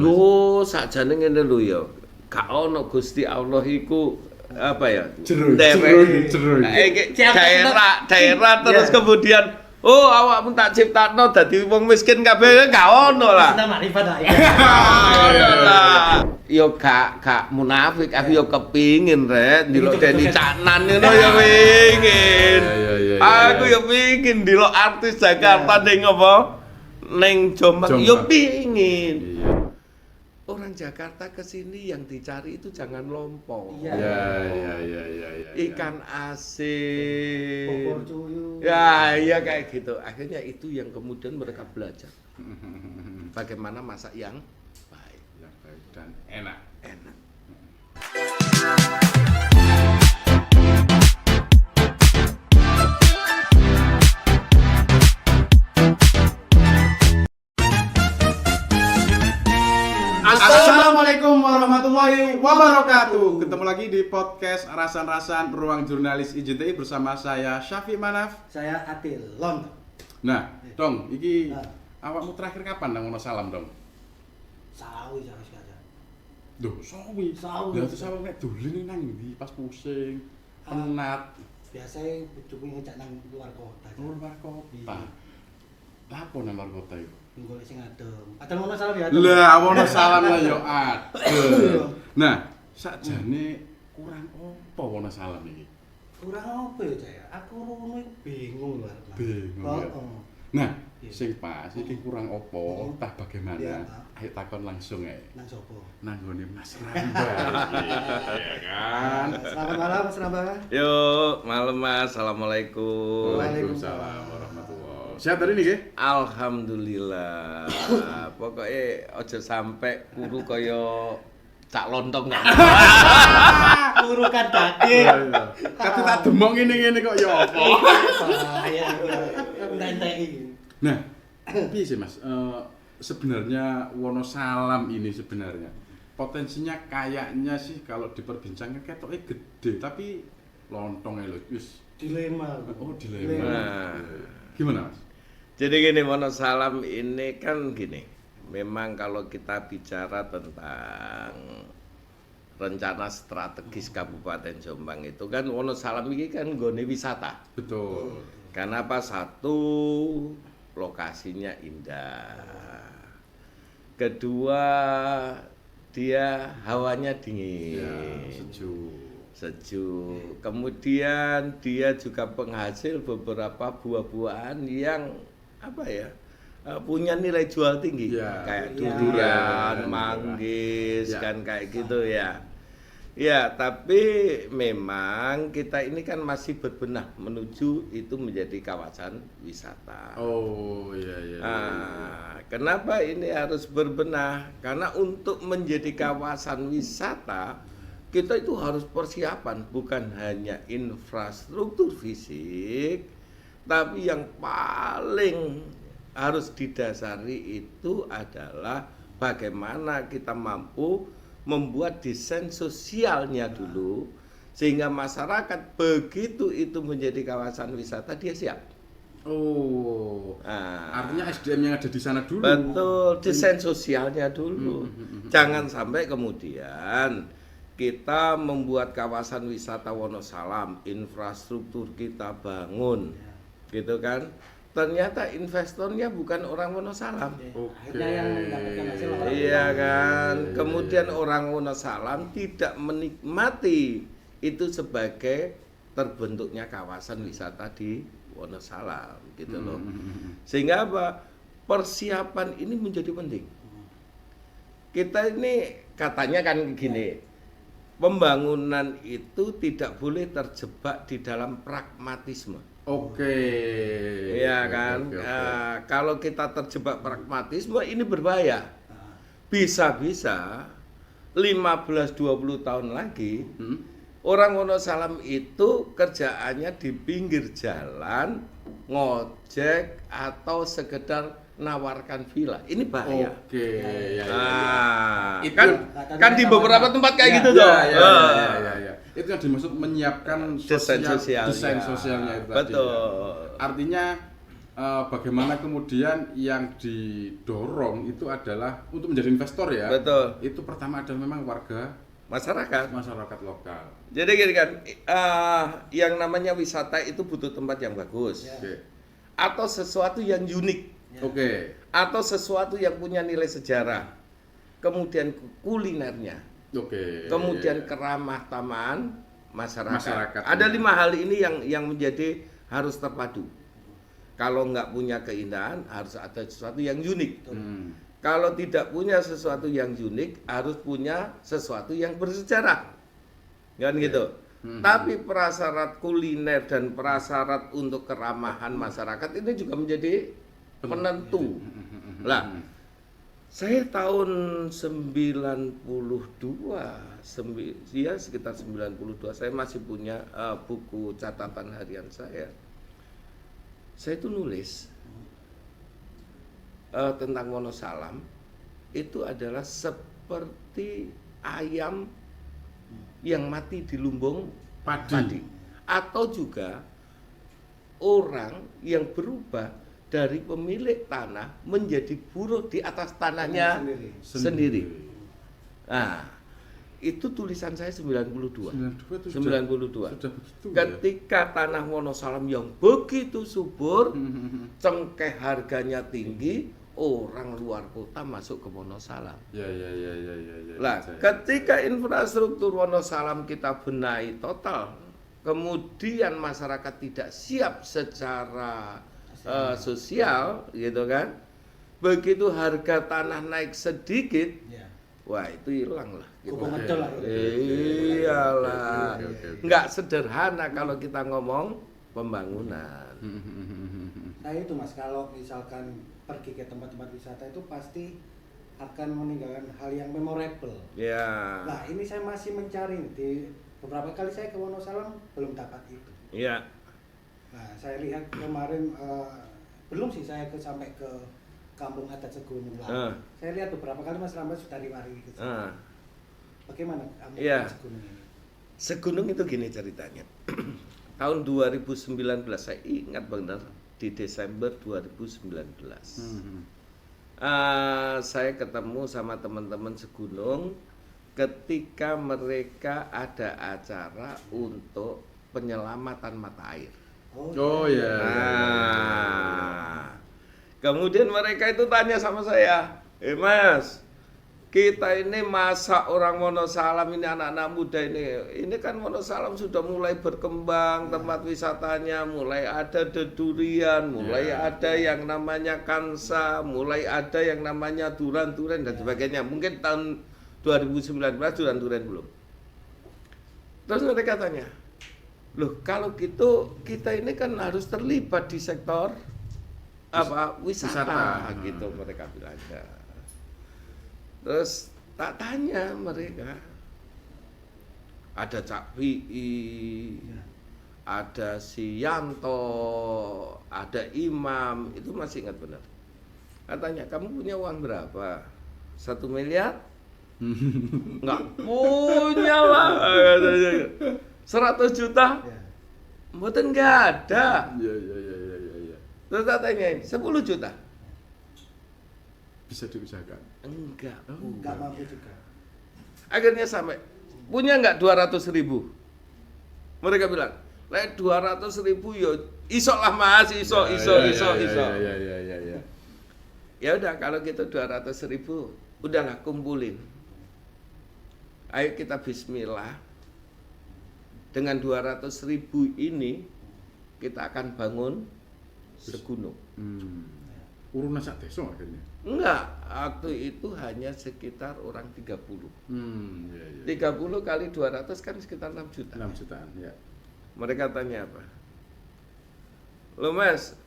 Lho, sakjane ngene lho ya. Gak ono Gusti Allah iku apa ya? Jero. Daerah terus kemudian awakmu tak ciptakno dadi wong miskin kabeh gak ono lah. Senang makrifat lah. Yo gak munafik, aku yo kepingin rek ndelok Deni Caknan ngono yo pengin. Aku yo pengin ndelok artis Jakarta ning apa? Ning Jombang yo pengin. Orang Jakarta ke sini yang dicari itu jangan lompong. Iya. Ikan asin. Bubur cuyu. Ya, iya kayak gitu. Akhirnya itu yang kemudian mereka belajar. Bagaimana masak yang baik. Yang baik dan enak. Assalamualaikum warahmatullahi wabarakatuh. Ketemu lagi di podcast Rasan-Rasan Ruang Jurnalis IJTI bersama saya Syafiq Manaf. Saya Atil Lon. Nah, Dong, iki awakmu terakhir kapan nang ngono salam, Dong? Sawi aja. Duh, sawi. Lah terus awak nek dolen nang ndi pas pusing, penat. Biasanya bojoku ngejak nang luar kota. Luar kota. Apa nang luar kota iku? Golek sing adem. Padahal ngono salam ya. Lah, ono salam lah yo adem. Nah, sakjane kurang apa ono salam iki? Kurang apa ya, Cak? Aku ngono iku bingung lho. Bingung. Oh. Nah, sing pas iki kurang apa, tah bagaimana? Iya, Ayo takon langsung ae. Nang sapa? Nang gone Mas Ramba. Iya kan? Selamat malam Mas Ramba. Yo, malam Mas. Assalamualaikum. Waalaikumsalam warahmatullahi. Sehat hari ini, Ge? Alhamdulillah. Pokoknya aja sampai kuru kaya cak lontong gak. Urukan daging. Kate tak demok ngene-ngene kok ya apa? Iya. Enteng-enteng. Nah, piye sih Mas? Sebenarnya Wonosalam ini sebenarnya potensinya kayaknya sih kalau diperbincangkan ketoknya gede, tapi lontongnya lho wis Dilema. Oh, dilema. Gimana, Mas? Jadi gini, Wonosalam ini kan gini. Memang kalau kita bicara tentang rencana strategis Kabupaten Jombang itu kan Wonosalam ini kan gone wisata. Betul. Karena apa? Satu, lokasinya indah. Kedua, dia hawanya dingin. Ya, sejuk. Kemudian dia juga penghasil beberapa buah-buahan yang apa ya? Punya nilai jual tinggi. Ya, kayak ya. durian, Ya. manggis, Ya. kan kayak gitu ya. Ya, tapi memang kita ini kan masih berbenah menuju itu menjadi kawasan wisata. Oh, iya. Kenapa ini harus berbenah? Karena untuk menjadi kawasan wisata, kita itu harus persiapan, bukan hanya infrastruktur fisik, tapi yang paling harus didasari itu adalah bagaimana kita mampu membuat desain sosialnya dulu, sehingga masyarakat begitu itu menjadi kawasan wisata dia siap. Oh, artinya SDM yang ada di sana dulu. Betul, desain sosialnya dulu. Jangan sampai kemudian kita membuat kawasan wisata Wonosalam, infrastruktur kita bangun, gitu kan? Ternyata investornya bukan orang Wonosalam. Akhirnya yang mendapatkan hasil orang Iya luar. kan? Kemudian orang Wonosalam tidak menikmati itu sebagai terbentuknya kawasan wisata di Wonosalam, gitu loh. Sehingga apa? Persiapan ini menjadi penting. Kita ini katanya kan gini, pembangunan itu tidak boleh terjebak di dalam pragmatisme. Oke. Iya kan? Oke. Kalau kita terjebak pragmatisme ini berbahaya. Bisa-bisa 15-20 tahun lagi orang Wonosalam itu kerjaannya di pinggir jalan, ngojek atau sekedar nawarkan villa. Ini bahaya. Oke. Ya. Itu Kan di beberapa tempat kayak gitu ya, tuh. Ya. Itu yang dimaksud menyiapkan Desain sosialnya. desain sosialnya itu tadi. Betul. Ya. Artinya bagaimana kemudian yang didorong itu adalah untuk menjadi investor ya. Betul. Itu pertama adalah memang warga Masyarakat lokal. Jadi gini kan, yang namanya wisata itu butuh tempat yang bagus, Ya. Oke. atau sesuatu yang unik, Ya. Oke. atau sesuatu yang punya nilai sejarah, kemudian kulinernya, Oke. kemudian keramah tamahan masyarakat. Masyarakat. Ada 5 hal ini yang menjadi harus terpadu. Kalau nggak punya keindahan, harus ada sesuatu yang unik. Hmm. Kalau tidak punya sesuatu yang unik, harus punya sesuatu yang bersejarah. Kan gitu. Tapi prasyarat kuliner dan prasyarat untuk keramahan masyarakat ini juga menjadi penentu. Lah, saya tahun 92, ya sekitar 92, saya masih punya buku catatan harian saya. Saya itu nulis tentang Wonosalam itu adalah seperti ayam yang mati di lumbung Padi. atau juga orang yang berubah dari pemilik tanah menjadi buruh di atas tanahnya sendiri. Nah, itu tulisan saya 92. 92 itu 92. sudah begitu ya? Ketika tanah Wonosalam yang begitu subur, cengkeh harganya tinggi, orang luar kota masuk ke Wonosalam. Ya. Lah, ketika infrastruktur Wonosalam kita benahi total, kemudian masyarakat tidak siap secara sosial, gitu kan? Begitu harga tanah naik sedikit, Ya. wah itu hilang lah. Gitu. Kubu ngedol lah. Iyalah, Oke. nggak sederhana kalau kita ngomong pembangunan. Nah itu Mas, kalau misalkan pergi ke tempat-tempat wisata itu pasti akan meninggalkan hal yang memorable. Ya, Nah ini saya masih mencari nih. Di beberapa kali saya ke Wonosalam belum dapat itu. ya, Nah saya lihat kemarin belum sih saya sampai ke Kampung Adat Segunung lah. Saya lihat beberapa kali Mas Rambat sudah riwari ke sana. Bagaimana Kampung Iya. Adat Segunung ini? Segunung itu gini ceritanya. Tahun 2019 saya ingat benar di Desember 2019. Saya ketemu sama teman-teman Segunung ketika mereka ada acara untuk penyelamatan mata air. Oh ya. Nah, kemudian mereka itu tanya sama saya, Mas, kita ini masa orang Wonosalam ini anak-anak muda ini kan Wonosalam sudah mulai berkembang tempat wisatanya, mulai ada dedurian, mulai ada yang namanya kansa, mulai ada yang namanya duran-duren dan sebagainya. Mungkin tahun 2019 duran-duren belum. Terus mereka tanya, loh kalau gitu kita ini kan harus terlibat di sektor wisata. Gitu mereka bilang. Terus tak tanya mereka, ada Cak Pi, ada si Yanto, ada Imam, itu masih ingat benar. Katanya, kamu punya uang berapa? 1 miliar? Nggak punya lah. 100 juta? Ya. Mboten nggak ada. Ya. Terus tak tanyain, 10 juta? Bisa diusahakan. Enggak. Nggak mampu juga. Akhirnya sampai, punya nggak 200.000? Mereka bilang, 200.000 ya iso lah Mas, iso. Ya. Ya udah kalau gitu 200.000, udahlah kumpulin. Ayo kita bismillah. Dengan 200.000 ini kita akan bangun segunung. Urunan sak desa akhirnya. Enggak, waktu itu hanya sekitar orang 30. Ya. 30 kali 200 kan sekitar 6 juta. 6 jutaan, ya. Mereka tanya apa? Loh Mas,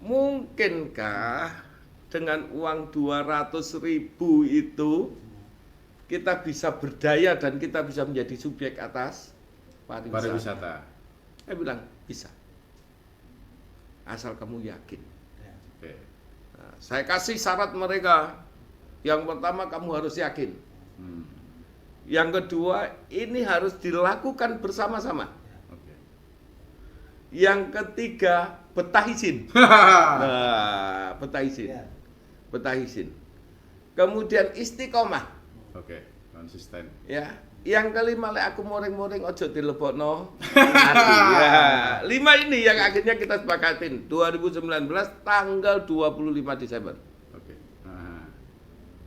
mungkinkah dengan uang 200.000 itu kita bisa berdaya dan kita bisa menjadi subjek atas pariwisata? Saya bilang, bisa. Asal kamu yakin. Ya. Oke. Nah, saya kasih syarat mereka. Yang pertama kamu harus yakin. Yang kedua, ini harus dilakukan bersama-sama. Oke. Yang ketiga, betahisin. Nah, betahisin. Ya. Betahisin. Kemudian istiqomah. Oke, konsisten. Ya. Yang kelima, lek aku moring-moring ojo dilebokno ati. Ya. 5 ini yang akhirnya kita sepakatin 2019 tanggal 25 Desember. Oke.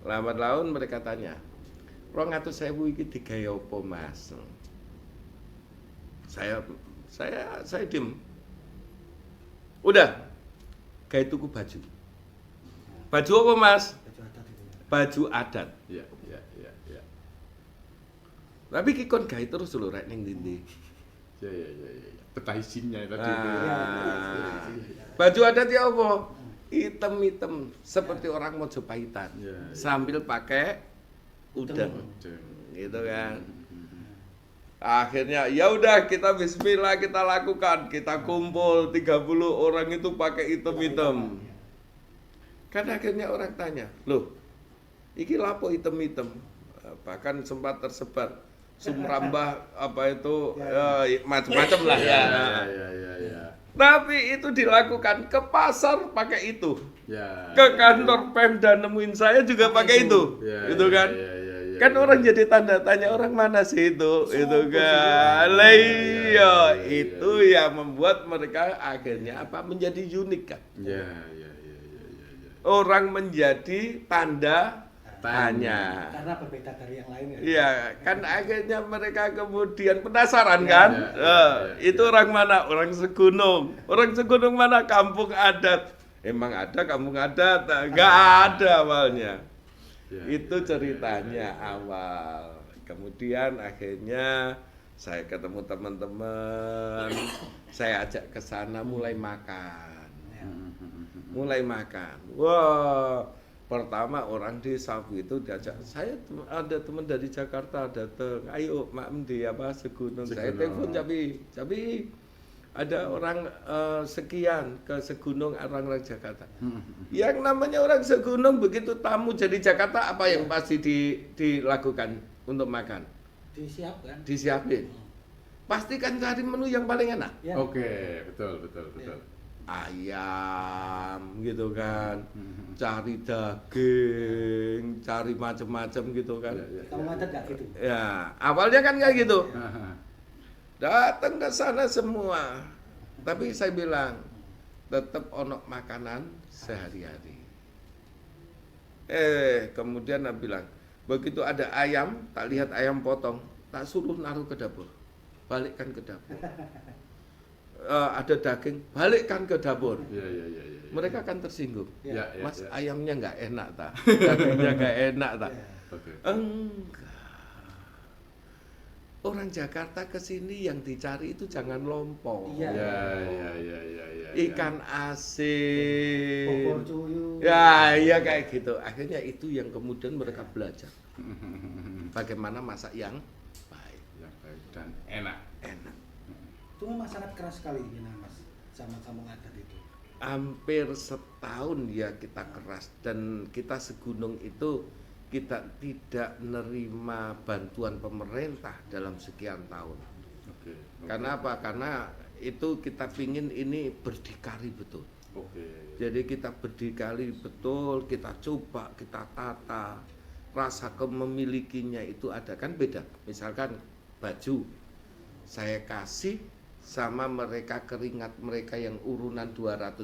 Lambat laun mereka tanya, 200.000 iki digawe apa, Mas? Saya diem. Udah, kayak tuku baju. Baju apa, Mas? Baju adat itu. Baju adat. Iya. Tapi ki kon gawe terus lho rek ning ndi. Iya. Betahisinnya tadi. Baju adat ya apa? Hitam-hitam seperti orang Mojopahitan. Ya. Sambil pakai udeng. Udeng. Gitu kan. Akhirnya ya udah kita bismillah kita lakukan. Kita kumpul 30 orang itu pakai hitam-hitam. Kan akhirnya orang tanya, "Loh, iki lapo hitam-hitam?" Bahkan sempat tersebar sumrambah apa itu macam-macam lah ya. Ya. Tapi itu dilakukan ke pasar pakai itu. Ya. Ke kantor Pemda nemuin saya juga pakai itu. Ya, Itu kan. ya. Kan orang jadi tanda tanya orang mana sih itu kan. Lah iya, itu yang membuat mereka akhirnya apa menjadi unik kan. Ya. Orang menjadi tanda tanya. Karena berbeda dari yang lain ya. Iya, kan akhirnya mereka kemudian penasaran kan? Itu orang mana? Orang Segunung. Orang Segunung mana? Kampung adat. Emang ada kampung adat? Enggak ada awalnya. Itu ceritanya awal. Kemudian akhirnya saya ketemu teman-teman, saya ajak ke sana mulai makan. Mulai makan. Wah, pertama orang di Sabu itu diajak, saya ada teman dari Jakarta datang, ayo maem di apa Segunung. Saya telepon tapi ada orang sekian ke Segunung orang Jakarta. Yang namanya orang Segunung begitu tamu jadi Jakarta apa yang pasti dilakukan untuk makan? Disiapin. Pastikan cari menu yang paling enak. Ya. Oke, betul. Ayam gitu kan, cari daging, cari macam-macam gitu kan. Kamu adat nggak gitu? Ya, awalnya kan kayak gitu. Datang ke sana semua. Tapi saya bilang tetap ono makanan sehari-hari. Kemudian saya bilang, begitu ada ayam, tak lihat ayam potong, tak suruh naruh ke dapur. Balikkan ke dapur. Ada daging, balikkan ke dapur. Ya. Mereka akan tersinggung. Ya. Mas, ayamnya nggak enak tak? Dagingnya nggak enak tak? Oke. Enggak. Orang Jakarta ke sini yang dicari itu jangan lompong. Iya. Ya. Ikan asin. Bogor cuyu. Ya kayak gitu. Akhirnya itu yang kemudian mereka belajar. Bagaimana masak yang baik. Yang baik dan enak. Itu memang sangat keras sekali ini Mas sama kampung adat itu. Hampir setahun ya kita keras dan kita Segunung itu kita tidak menerima bantuan pemerintah dalam sekian tahun. Oke. Karena apa? Karena itu kita pingin ini berdikari betul. Oke. Jadi kita berdikari betul, kita coba, kita tata, rasa kemilikinya itu ada kan beda. Misalkan baju saya kasih sama mereka keringat mereka yang urunan 200.000,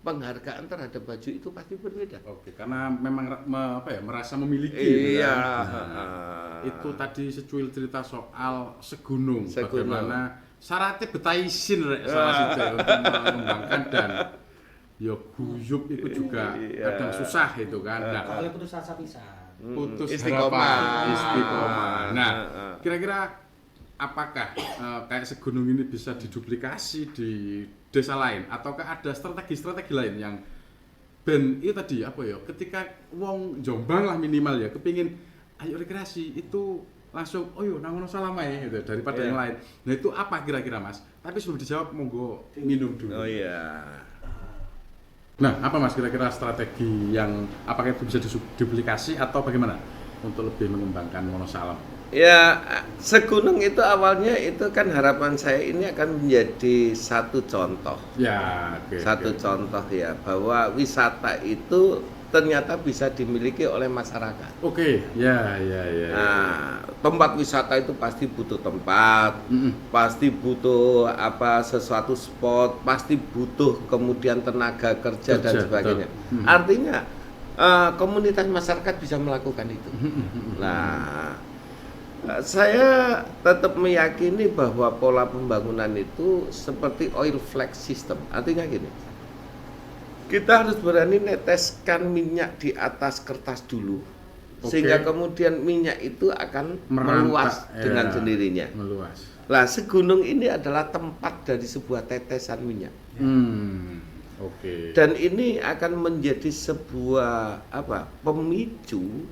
penghargaan terhadap baju itu pasti berbeda. Oke, karena memang merasa memiliki. Iya. Itu tadi secuil cerita soal Segunung. Segunung. Bagaimana syaratnya betaisin salah satu untuk mengembangkan dan ya guyup itu juga kadang susah itu kan. Nah, Kalau putus asa pisah. putus Istiqomah. harapan, istiqomah. Nah, kira-kira apakah kayak Segunung ini bisa diduplikasi di desa lain ataukah ada strategi-strategi lain yang ben itu tadi apa ya ketika wong Jombang lah minimal ya kepingin ayo rekreasi itu langsung oh yo nang ono salamae gitu daripada yang lain. Nah itu apa kira-kira Mas? Tapi sebelum dijawab monggo minum dulu. Oh iya. Nah, apa Mas kira-kira strategi yang apakah itu bisa diduplikasi atau bagaimana? untuk lebih mengembangkan Wonosalam? Ya, Segunung itu awalnya itu kan harapan saya ini akan menjadi satu contoh. Ya, oke. Satu contoh ya, bahwa wisata itu ternyata bisa dimiliki oleh masyarakat. Oke, ya. Nah, tempat wisata itu pasti butuh tempat, pasti butuh sesuatu spot, pasti butuh kemudian tenaga kerja dan sebagainya. Artinya komunitas masyarakat bisa melakukan itu. Nah, saya tetap meyakini bahwa pola pembangunan itu seperti oil flex system. Artinya gini, kita harus berani neteskan minyak di atas kertas dulu, sehingga kemudian minyak itu akan meluas dengan sendirinya. Meluas. Nah, Segunung ini adalah tempat dari sebuah tetesan minyak. Oke. Dan ini akan menjadi sebuah pemicu.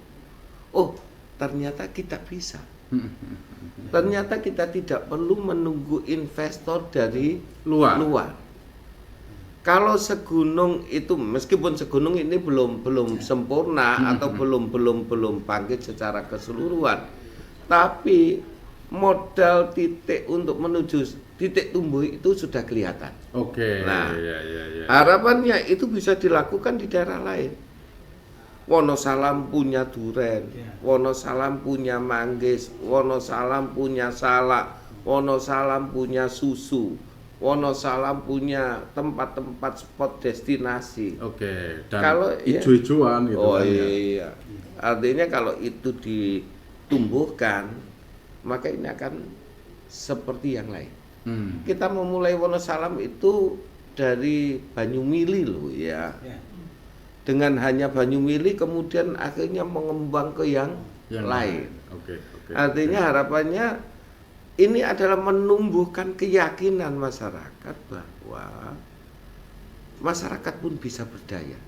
Oh, ternyata kita bisa. Ternyata kita tidak perlu menunggu investor dari luar. Kalau Segunung itu, meskipun Segunung ini belum sempurna atau belum bangkit secara keseluruhan, tapi modal titik untuk menuju titik tumbuh itu sudah kelihatan. Oke. Nah, Ya. harapannya itu bisa dilakukan di daerah lain. Wonosalam punya duren, Wonosalam punya manggis, Wonosalam punya salak, Wonosalam punya susu, Wonosalam punya tempat-tempat spot destinasi. Oke. Dan Kalau hijau-hijauan gitu oh kan ya. iya. Artinya kalau itu ditumbuhkan, maka ini akan seperti yang lain. Kita memulai Wonosalam itu dari Banyumili loh ya. Dengan hanya Banyumili kemudian akhirnya mengembang ke yang lain. Oke. Artinya harapannya ini adalah menumbuhkan keyakinan masyarakat bahwa masyarakat pun bisa berdaya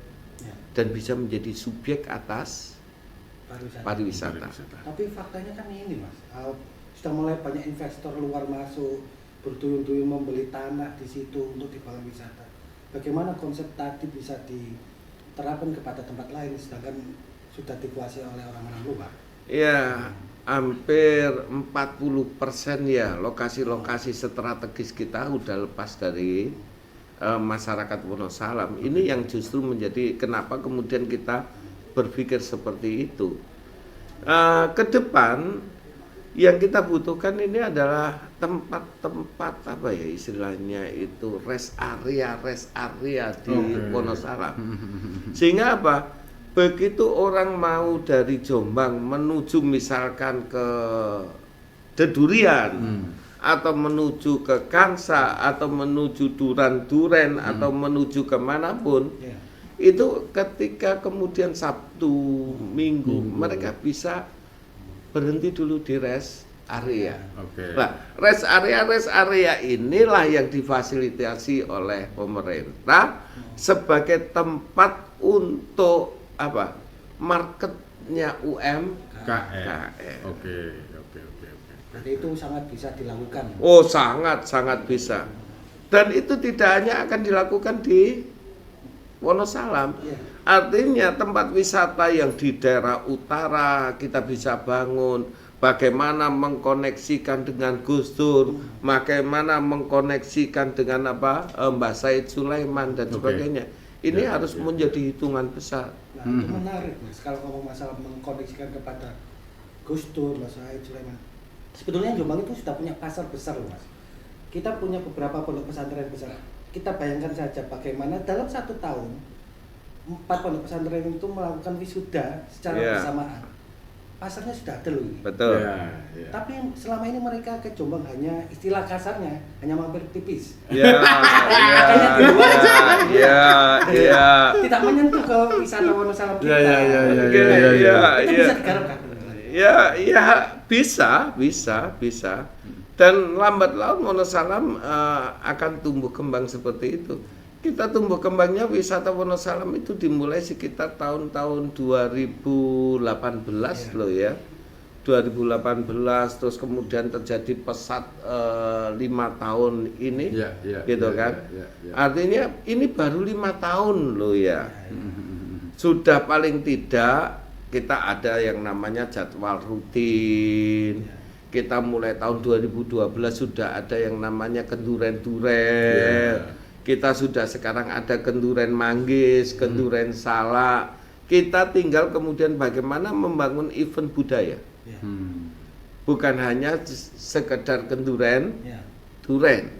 dan bisa menjadi subjek atas pariwisata. Tapi faktanya kan ini Mas, sudah mulai banyak investor luar masuk, berduyun-duyun membeli tanah di situ untuk dibangun wisata. Bagaimana konsep tadi bisa diterapkan kepada tempat lain sedangkan sudah dikuasai oleh orang-orang luar? Ya, hampir 40% ya lokasi-lokasi strategis kita udah lepas dari masyarakat Wonosalam. Ini yang justru menjadi kenapa kemudian kita berpikir seperti itu. Ke depan yang kita butuhkan ini adalah tempat-tempat istilahnya itu rest area di Wonosalam. Sehingga begitu orang mau dari Jombang menuju misalkan ke Dedurian atau menuju ke Kangsa atau menuju Duren atau menuju kemanapun, itu ketika kemudian Sabtu, Minggu mereka bisa berhenti dulu di rest area. Nah, rest area inilah yang difasilitasi oleh pemerintah sebagai tempat untuk marketnya UMKM. Oke. Jadi itu sangat bisa dilakukan. Oh, sangat bisa. Dan itu tidak hanya akan dilakukan di Wonosalam. Artinya tempat wisata yang di daerah utara kita bisa bangun, bagaimana mengkoneksikan dengan Gus Dur, bagaimana mengkoneksikan dengan Mbah Said Sulaiman dan sebagainya. Ini harus menjadi hitungan besar. Nah, itu menarik Mas, kalau ngomong masalah mengkoneksikan kepada Gus Dur, Mbah Said Sulaiman. Sebetulnya Jombang itu sudah punya pasar besar loh Mas. Kita punya beberapa pondok pesantren besar. Kita bayangkan saja bagaimana dalam 1 tahun 4 pondok pesantren itu melakukan wisuda secara bersamaan. Pasarnya sudah ada loh ini. Betul. Tapi selama ini mereka ke Jombang hanya istilah kasarnya hanya mampir pipis. Iya. Tidak menyentuh ke wisata Wonosalam kita. Itu bisa digarapkan. Bisa. Dan lambat laun Wonosalam akan tumbuh kembang seperti itu. Kita tumbuh kembangnya wisata Wonosalam itu dimulai sekitar tahun-tahun 2018 loh ya. 2018 terus kemudian terjadi pesat 5 tahun ini gitu kan. Artinya ini baru 5 tahun loh ya. Sudah paling tidak kita ada yang namanya jadwal rutin. Kita mulai tahun 2012 sudah ada yang namanya kenduren-duren. Kita sudah sekarang ada kenduren manggis, kenduren salak. Kita tinggal kemudian bagaimana membangun event budaya. Bukan hanya sekedar kenduren, duren.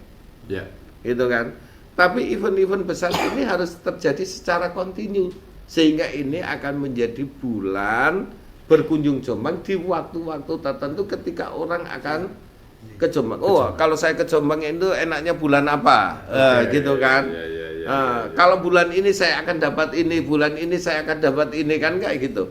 Gitu kan. Tapi event-event besar ini harus terjadi secara kontinu. Sehingga ini akan menjadi bulan berkunjung Jombang di waktu-waktu tertentu ketika orang akan ke Jombang. Oh, kalau saya ke Jombang itu enaknya bulan apa? Gitu kan. Kalau bulan ini saya akan dapat ini, bulan ini saya akan dapat ini, kan kayak gitu.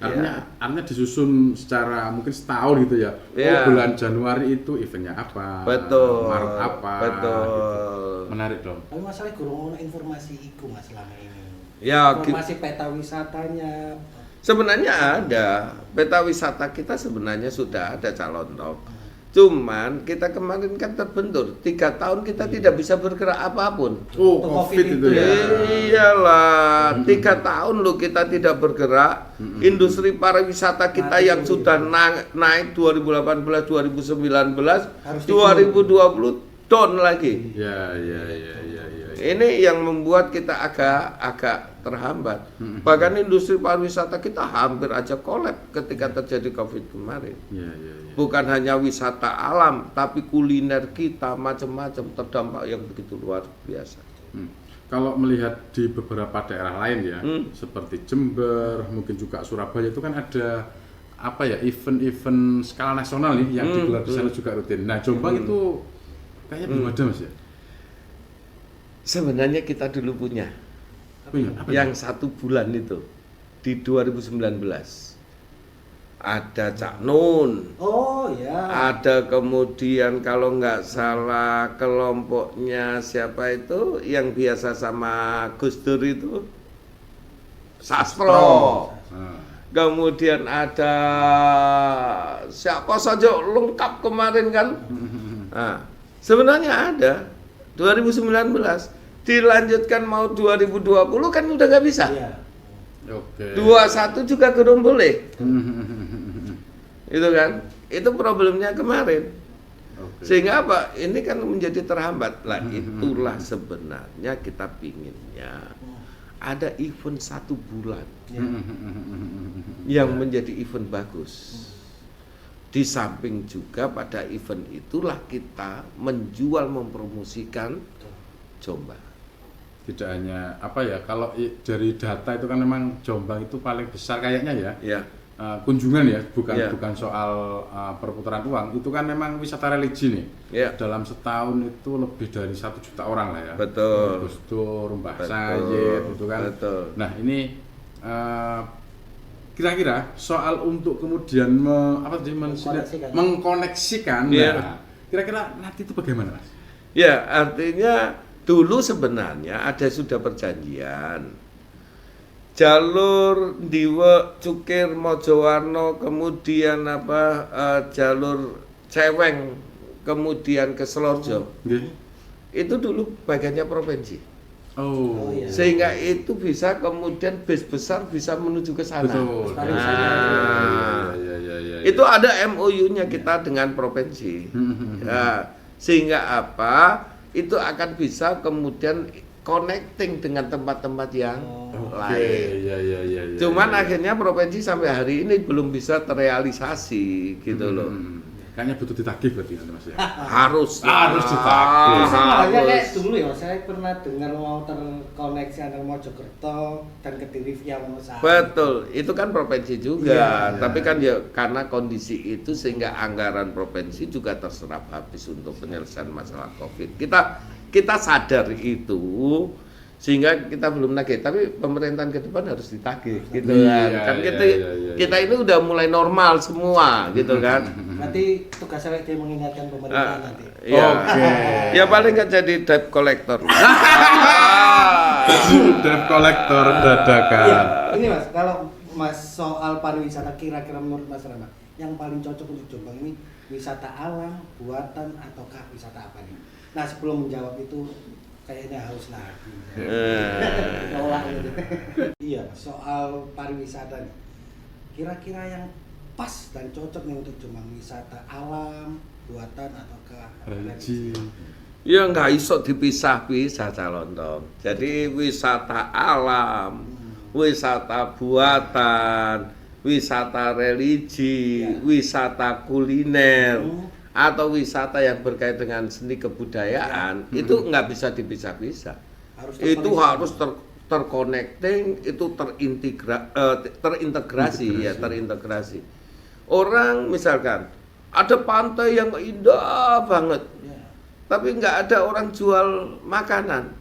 Artinya disusun secara mungkin setahun gitu ya. Oh, bulan Januari itu eventnya apa? Betul. Maret apa? Betul. Gitu. Menarik dong. Tapi masalah gurung ono informasi iku Mas selama ini. Ya, informasi peta wisatanya. Sebenarnya ada peta wisata kita, sebenarnya sudah ada calon tok. Cuman kita kemarin kan terbentur 3 tahun kita tidak bisa bergerak apapun. Oh, COVID itu ya. Iyalah, 3 tahun loh kita tidak bergerak. Industri pariwisata kita yang sudah naik 2018, 2019, 2020 down lagi. Ya. Ini yang membuat kita agak terhambat. Bahkan industri pariwisata kita hampir aja kolab ketika terjadi COVID kemarin. Bukan hanya wisata alam, tapi kuliner kita macam-macam terdampak yang begitu luar biasa. Kalau melihat di beberapa daerah lain ya, seperti Jember, mungkin juga Surabaya, itu kan ada apa ya, event-event skala nasional nih yang digelar di sana juga rutin. Nah, Jombang itu kayaknya belum ada, Mas ya. Sebenarnya kita dulu punya. Yang 1 bulan itu di 2019 ada Cak Nun. Oh ya. Ada kemudian kalau nggak salah kelompoknya siapa itu yang biasa sama Gus Dur itu, Sastro. Kemudian ada siapa saja lengkap kemarin kan. Nah, sebenarnya ada 2019 dilanjutkan mau 2020 kan udah nggak bisa. Oke. 21 juga belum boleh. Itu kan, itu problemnya kemarin. Sehingga apa? Ini kan menjadi terhambat. Lah itulah sebenarnya kita pinginnya ada event 1 bulan yang menjadi event bagus. Di samping juga pada event itulah kita menjual, mempromosikan Jombang. Tidak hanya apa ya, kalau dari data itu kan memang Jombang itu paling besar kayaknya ya. Kunjungan ya, bukan soal perputaran uang. Itu kan memang wisata religi nih. Dalam setahun itu lebih dari 1 juta orang lah ya. Betul. Gus Dur, Mbah Sayyid itu kan. Betul. Nah, ini kira-kira soal untuk kemudian mengkoneksikan. Nah, kira-kira nanti itu bagaimana, Mas? Ya, artinya dulu sebenarnya ada sudah perjanjian jalur Diwe, Cukir, Mojowarno, kemudian jalur Ceweng, kemudian ke Selorjo. Itu dulu bagiannya provinsi. Iya. Sehingga itu bisa kemudian bis besar bisa menuju ke sana. Betul. Itu ada MOU-nya kita dengan provinsi. Sehingga apa? Itu akan bisa kemudian connecting dengan tempat-tempat yang lain. Cuman akhirnya provinsi sampai hari ini belum bisa terrealisasi gitu loh. Kayaknya butuh ditagih berarti Mas ya. Harus ditagih. Sebenarnya kayak dulu ya, saya pernah dengar mau terkoneksi antara Mojokerto dan Kediri via Wonosalam. Betul, itu kan provinsi juga. Tapi kan ya karena kondisi itu sehingga anggaran provinsi juga terserap habis untuk penyelesaian masalah COVID. Kita sadar itu sehingga kita belum nagih, tapi pemerintahan ke depan harus ditagih gitu kan. Kita ini udah mulai normal semua gitu kan. Nanti tugas saya dia mengingatkan pemerintah nanti. Ya paling nggak jadi debt collector. Debt collector dadakan. Ini Mas, kalau Mas soal pariwisata kira-kira menurut Mas Rama yang paling cocok untuk Jombang ini wisata alam, buatan ataukah wisata apa nih? Nah, sebelum menjawab itu kayaknya haus lagi. Nolak gitu. Iya, soal pariwisata nih. kira-kira yang pas dan cocok nih untuk Jombang, wisata alam, buatan ataukah religi. Ya nggak iso dipisah-pisah Calontong. Jadi wisata alam, wisata buatan, wisata religi, Ya. wisata kuliner, atau wisata yang berkait dengan seni kebudayaan, itu nggak bisa dipisah-pisah. Itu harus terconnecting, itu terintegrasi. Orang misalkan ada pantai yang indah banget, Ya. tapi nggak ada orang jual makanan,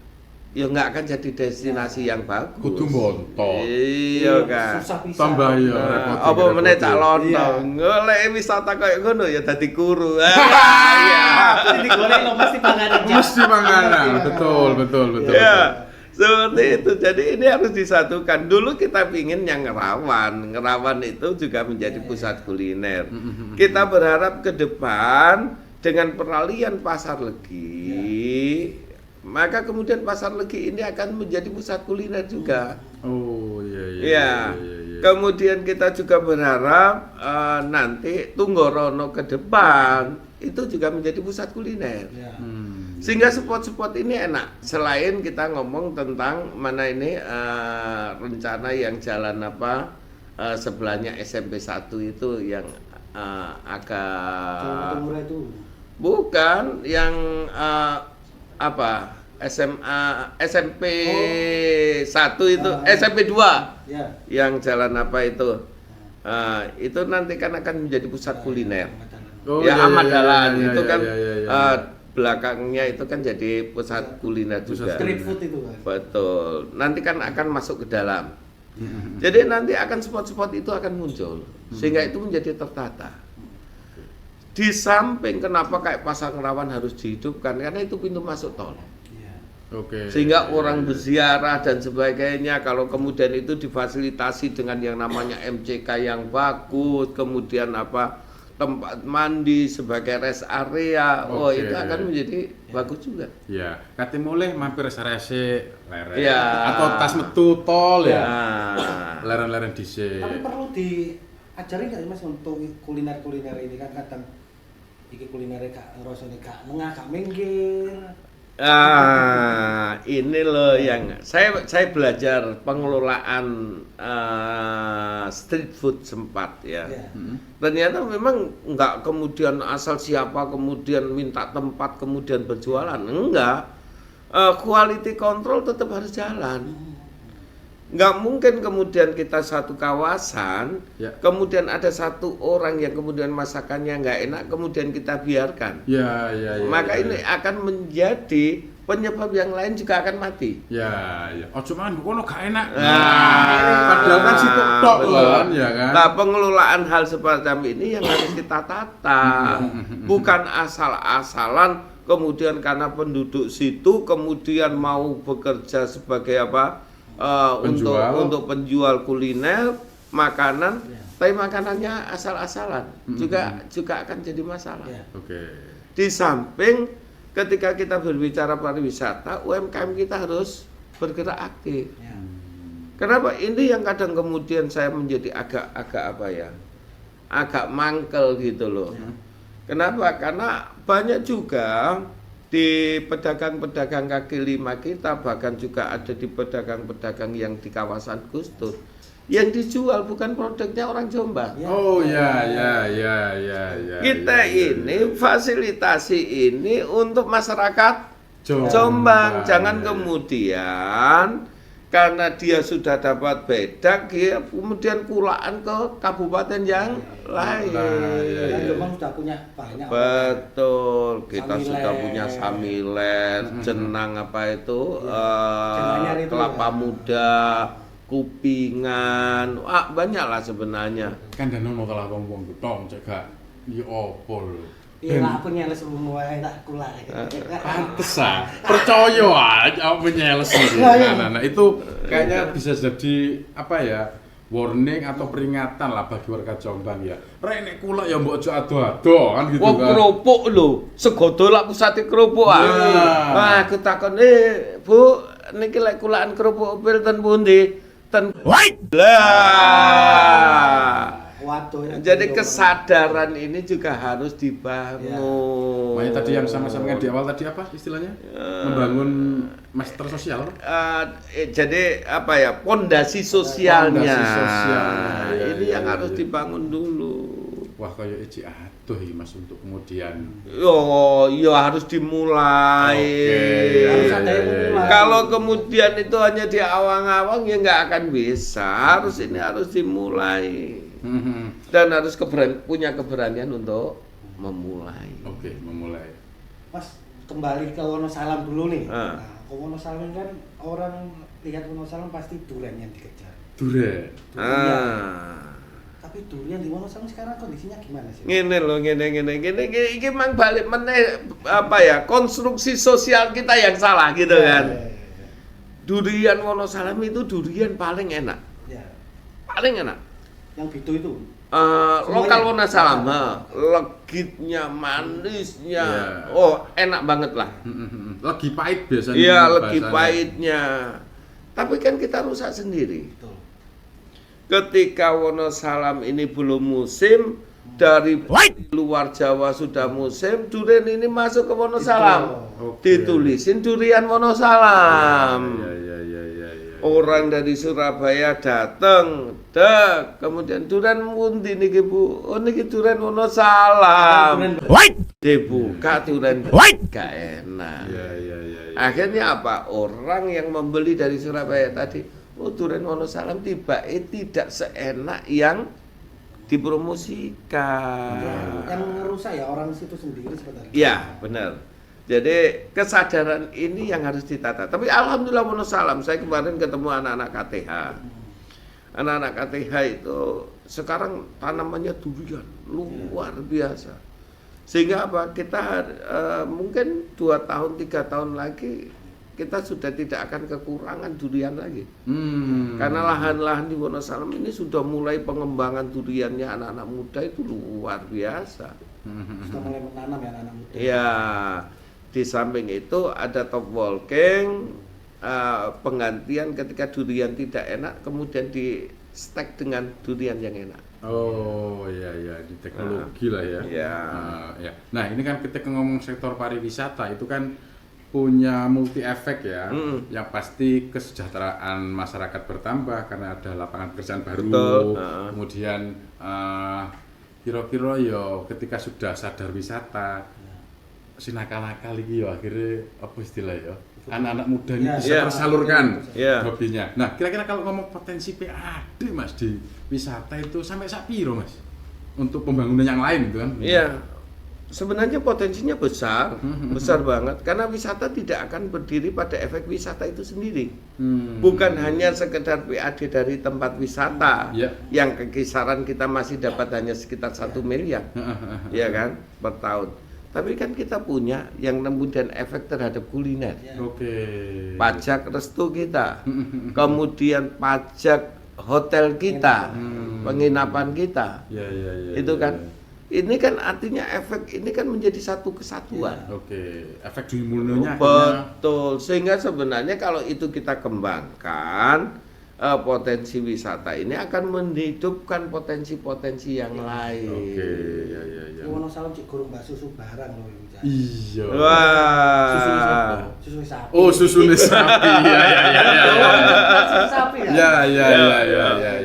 ya nggak akan jadi destinasi yang bagus. Kudu montok. Iya kan. Susah pisah. Tambah ya. Nah, apa meneh Cak Lontong, golek wisata kayak ngono ya dadi kuru. Iya. Jadi digoreng lo mesti panganan. Mesti panganan, betul. Ya, seperti itu. Jadi ini harus disatukan. Dulu kita pingin yang Ngerawan itu juga menjadi pusat kuliner. Kita berharap ke depan dengan peralihan Pasar Legi, maka kemudian Pasar Legi ini akan menjadi pusat kuliner juga. Oh iya. Ya. Kemudian kita juga berharap nanti Tunggorono ke depan itu juga menjadi pusat kuliner. Ya. Sehingga spot-spot ini enak. Selain kita ngomong tentang mana ini rencana yang jalan apa sebelahnya SMP 1 itu yang agak Murah itu. bukan yang apa SMP 1 itu SMP 2 Ya. yang jalan apa itu nanti kan akan menjadi pusat kuliner. Oh, Ya iya, Ahmad iya, Dahlan iya, itu iya, kan iya, iya. belakangnya itu kan jadi pusat kuliner juga. Street food itu kan. Betul. Nanti kan akan masuk ke dalam. Jadi nanti akan spot-spot itu akan muncul sehingga itu menjadi tertata. Di samping kenapa kayak Pasar Ngerawan harus dihidupkan karena itu pintu masuk tol. Iya. Oke. Sehingga orang berziarah dan sebagainya kalau kemudian itu difasilitasi dengan yang namanya MCK yang bagus, kemudian apa tempat mandi sebagai rest area, Oke. itu akan menjadi bagus juga. Ya, kate mulai mampir sarese leren. Ya. Atau tas metu tol ya. Nah, Leren-leren dhisik. Tapi perlu diajarin nggak sih Mas untuk kuliner-kuliner ini kan kadang iki kulinernya kak rasanya kak nengah kak minggir. Ini loh yang saya belajar pengelolaan street food sempat ya. Ya. Ternyata memang nggak kemudian asal siapa kemudian minta tempat kemudian berjualan, enggak. Quality control tetap harus jalan. Nggak mungkin kemudian kita satu kawasan, Ya. kemudian ada satu orang yang kemudian masakannya nggak enak, kemudian kita biarkan. Ya. Maka ya, ini ya. akan menjadi penyebab yang lain juga akan mati. Ya. Ojo mangan kono gak enak. Nah, Padahal kan situ tok betul. kan, ya kan. Nah, pengelolaan hal semacam ini yang harus kita tata, bukan asal-asalan. Kemudian karena penduduk situ kemudian mau bekerja sebagai apa Penjual. untuk penjual kuliner makanan, tapi makanannya asal-asalan juga akan jadi masalah. Ya. Oke. Di samping ketika kita berbicara pariwisata, UMKM kita harus bergerak aktif. Ya. Kenapa? Ini yang kadang kemudian saya menjadi agak apa ya, agak mangkel gitu loh. Kenapa? Karena banyak juga di pedagang-pedagang kaki lima kita, bahkan juga ada di pedagang-pedagang yang di kawasan Gus Dur, yang dijual bukan produknya orang Jombang. Ya. Oh ya. Kita ini fasilitasi ini untuk masyarakat Jombang. Jombang. Jangan Ya. kemudian karena dia sudah dapat bedak, dia kemudian kulaan ke kabupaten yang lain. ya. Dan Jombang sudah punya banyak. Betul, kita Samilen. sudah punya samilen, jenang apa itu, Jenanyar itu kelapa ya. muda, kupingan, banyak lah sebenarnya. Kan danau mau kalah wong tong cek gak. Ya opo lho. Iya lah aku nyeles semua tak kulak. Pantes ah. Percaya aja aku menyeles sih. Nah, itu kayaknya bisa jadi apa ya? Warning atau peringatan lah bagi warga Jombang ya. Rek nek kulak ya mbok aja ado-ado kan gitu Wah, kan. kerupuk lho, segodo lak pusate kerupuk ah. Iya. Wah, aku takon, Bu, niki lek kulaan kerupuk pil ten pundi? Ten lah. adoh. Jadi kesadaran ini juga harus dibangun. Makanya tadi yang sama-sama di awal tadi apa istilahnya? Membangun master sosial. Jadi apa ya, pondasi sosialnya. Pondasi sosialnya. Ya, Ini ya, yang ya, harus ya. dibangun dulu. Wah kayak Eci aduh ya Mas untuk kemudian. Ya harus dimulai. Oke. Harus ada yang mulai. Kalau kemudian itu hanya di awang-awang ya nggak akan bisa. Ini harus dimulai dan harus punya keberanian untuk memulai. Oke, memulai. Mas, kembali ke Wonosalam dulu nih. Ah. Nah, ke Wonosalam kan orang lihat Wonosalam pasti durian yang dikejar. Durian. Tapi durian di Wonosalam sekarang kondisinya gimana sih? Ngene loh, ngene. Iki mang balik meneh apa ya, konstruksi sosial kita yang salah gitu kan. Ya. Durian Wonosalam itu durian paling enak. Ya. Paling enak. Yang bitu itu. Lokal Wonosalam, legitnya, manisnya, Yeah. enak banget lah. Lagi pahit biasanya. Iya, legi bahasanya. pahitnya. Tapi kan kita rusak sendiri. Betul. Ketika Wonosalam ini belum musim, dari luar Jawa sudah musim, durian ini masuk ke Wonosalam. Oke. Ditulisin durian Wonosalam. Ya. Orang dari Surabaya datang, kemudian durian pundi niki Bu? Oh niki durian Wonosalam. Dibuka durian gak enak. Ya. Akhirnya apa? Orang yang membeli dari Surabaya tadi, durian Wonosalam tidak seenak yang dipromosikan. Yang ngerusak ya orang situ sendiri sebenarnya. Iya, benar. Jadi kesadaran ini yang harus ditata. Tapi alhamdulillah Wonosalam, saya kemarin ketemu anak-anak KTH. Anak-anak KTH itu sekarang tanamannya durian luar biasa. Sehingga apa? Kita mungkin 2 tahun 3 tahun lagi kita sudah tidak akan kekurangan durian lagi. Karena lahan-lahan di Wonosalam ini sudah mulai pengembangan duriannya anak-anak muda itu luar biasa. Sudah mulai menanam ya anak-anak muda. Ya, di samping itu ada top walking, penggantian ketika durian tidak enak, kemudian di stack dengan durian yang enak. Oh ya, di teknologi lah ya. Ya. Ya. Nah ini kan kita ngomong sektor pariwisata itu kan punya multi efek ya. Yang pasti kesejahteraan masyarakat bertambah karena ada lapangan pekerjaan baru. Betul. Kemudian kira-kira yo ketika sudah sadar wisata, sinakal-nakal iki yo akhirnya apa istilah yo? Anak-anak muda ini Ya, bisa ya. tersalurkan Ya. hobinya. Nah, kira-kira kalau ngomong potensi PAD Mas di wisata itu sampai sak piro Mas? Untuk pembangunan yang lain itu kan? Iya. Sebenarnya potensinya besar, besar banget. Karena wisata tidak akan berdiri pada efek wisata itu sendiri. Bukan hanya sekedar PAD dari tempat wisata, Ya. yang kisaran kita masih dapat hanya sekitar 1 miliar, ya kan, per tahun. Tapi kan kita punya yang kemudian efek terhadap kuliner, Oke. pajak restu kita, kemudian pajak hotel kita, penginapan kita, Ya. itu kan. Ini kan artinya efek ini kan menjadi satu kesatuan. Oke. Efek Dwi Mulyonya Betul. Sehingga sebenarnya kalau itu kita kembangkan, potensi wisata ini akan menghidupkan potensi-potensi yang lain. Oke. Ya. Wonosalam cik gorong mbak susu barang loh ini. Iya. Wah. Susu sapi. Oh, susune sapi. Ya. Susu sapi Ya. ya.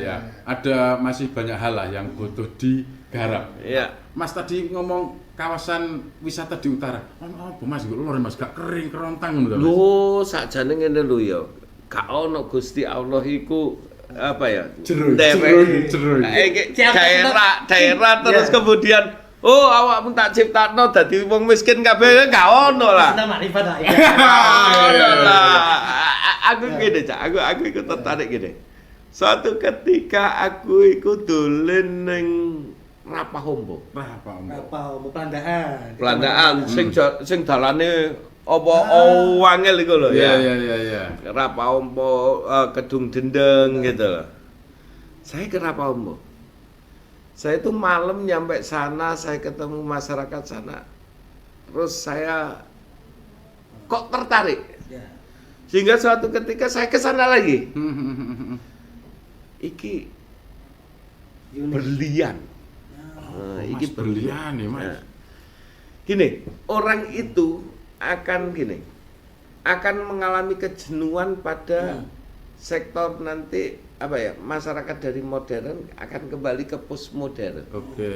Ya. Ada masih banyak hal lah yang butuh digarap. Ya. Mas tadi ngomong kawasan wisata di utara. Apa Mas iku lho Mas gak kering kerontang ngono to, Mas? Lho, sakjane ngene lho ya. Gak ono Gusti Allah iku apa ya? Jeruy. Daerah terus kemudian awakmu tak ciptakno dadi wong miskin kabeh gak ono lah. Sudah makrifat lah. Ono lah. Aku gini, Cak. Aku ikut tertarik gini. Suatu ketika aku ikut dolen ning Rapahombo. Apa Om? Apa pelandaan. Pelandaan sing dalane apa wangel iku lho ya. Ya. Rapahombo, Kedung Dendeng gitu loh. Saya ke Rapahombo. Saya itu malam nyampe sana, saya ketemu masyarakat sana. Terus saya kok tertarik. Ya. Sehingga suatu ketika saya ke sana lagi. Iki Unik. berlian. Oh, Iki Mas, berlian nih, Mas. Nah, gini, orang itu akan mengalami kejenuhan pada sektor nanti apa ya, masyarakat dari modern akan kembali ke postmodern. Oke.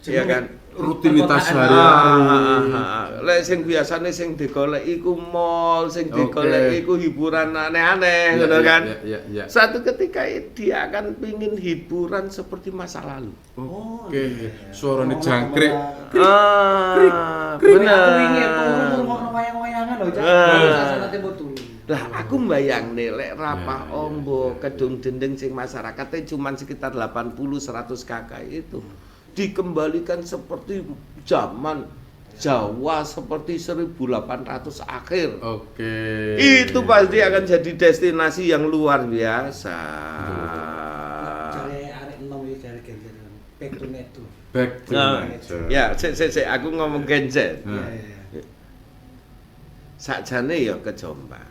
Iya kan? Rutinitas Perkotaan. sehari-hari. Lek sing biasane sing digoleki iku mall, sing Oke. digoleki iku hiburan aneh-aneh, Ya, ngono ya, kan? ya. Satu ketika dia akan pingin hiburan seperti masa lalu. Oke. Suaranya jangkrik. Benar. Aku ingin turun ngono wayang-wayangan lho, Cak. Sasana tempo tulu. Lah aku mbayang nih lek rapah Ya, ya, ombo ya, kedung dendeng sing masyarakatnya cuma sekitar 80-100 kakak itu dikembalikan seperti zaman Jawa seperti 1800 akhir. Oke. Itu pasti akan jadi destinasi yang luar biasa. Jare arek enom iki jare genjer. Back to nature. Back to Nah, nature. ya, sik aku ngomong Gen Z. Hmm. Iya. Sakjane ya ke Jombang.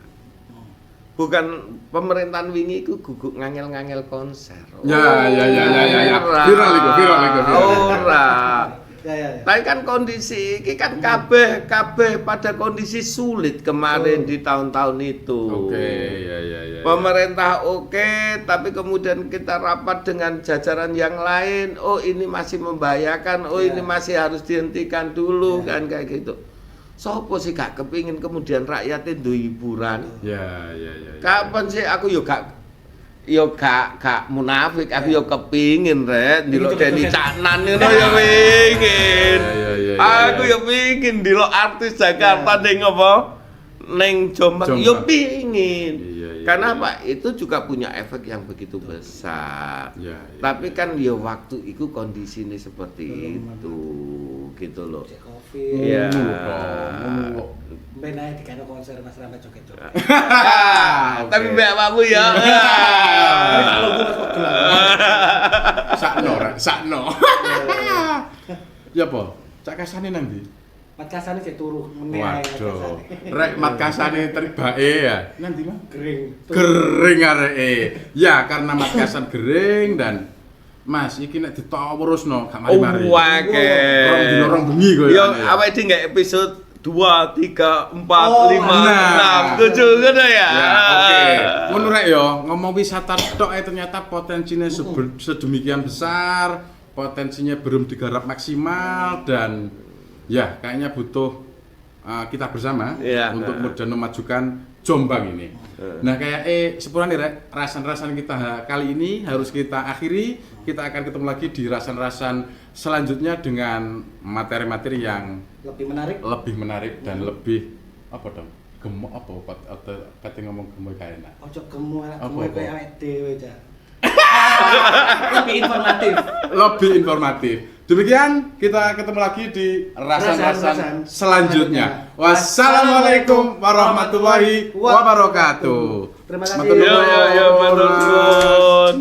Bukan pemerintahan wingi iku guguk ngangel-ngangel konser. Ya. Ora. Viral iku. Ora. Ya. Tapi kan kondisi ini kan kabeh pada kondisi sulit kemarin di tahun-tahun itu. Oke, ya. Pemerintah oke, tapi kemudian kita rapat dengan jajaran yang lain. Oh ini masih membahayakan. Oh Ya. ini masih harus dihentikan dulu Ya. kan kayak gitu. Sopo sih gak kepingin kemudian rakyatnya do hiburan? Ya. Kapan sih aku yo gak munafik, aku yo kepingin rek ndelok Deni Caknan ngono yo pengin. Ya. Aku yo pengin ndelok artis Jakarta ning apa? Ning Jombang yo pengin. Iya. Karena apa? Itu juga punya efek yang begitu besar. Ya. Tapi kan yo waktu itu kondisinya seperti itu gitu loh. Cek Covid. Iya. Ben ae dikano konser Mas Rama joget-joget. Tapi mbak kamu ya. Kalau gua Mas Pegel. Sakno. Ya apa? Cak kasane nang ndi? Mat kasane cek turu meneh ae Waduh. kasane. Rek mat kasane teribake ya. Nang ndi, Mas? Kering. Gering areke. Ya, karena mat kasan gering dan Mas, iki nek ditawurusno gak mari-mari. Wake. Rong dino rong bengi koyo. Yo awake dhewe nggak episode 2, 3, 4, 5, Oh, 6, 7 ngono ya. Ya, oke. Ngono rek yo, ngomong wisata tok ternyata potensinya sedemikian besar, potensinya belum digarap maksimal dan ya kayaknya butuh kita bersama Iya. untuk kemudian memajukan Jombang ini. Nah, kayak sepurane rek, rasan-rasan kita kali ini harus kita akhiri. Kita akan ketemu lagi di rasan-rasan selanjutnya dengan materi-materi yang Lebih menarik dan lebih apa dong? Gemuk apa? Kate ngomong gemuk kayak enak. ojo gemu Apa? koyo awake dhewe, Cak. Lebih informatif. Lebih informatif. Demikian kita ketemu lagi di rasan-rasan selanjutnya. Wassalamualaikum warahmatullahi wabarakatuh. Terima kasih. Matur nuwun. Yo, matur nuwun.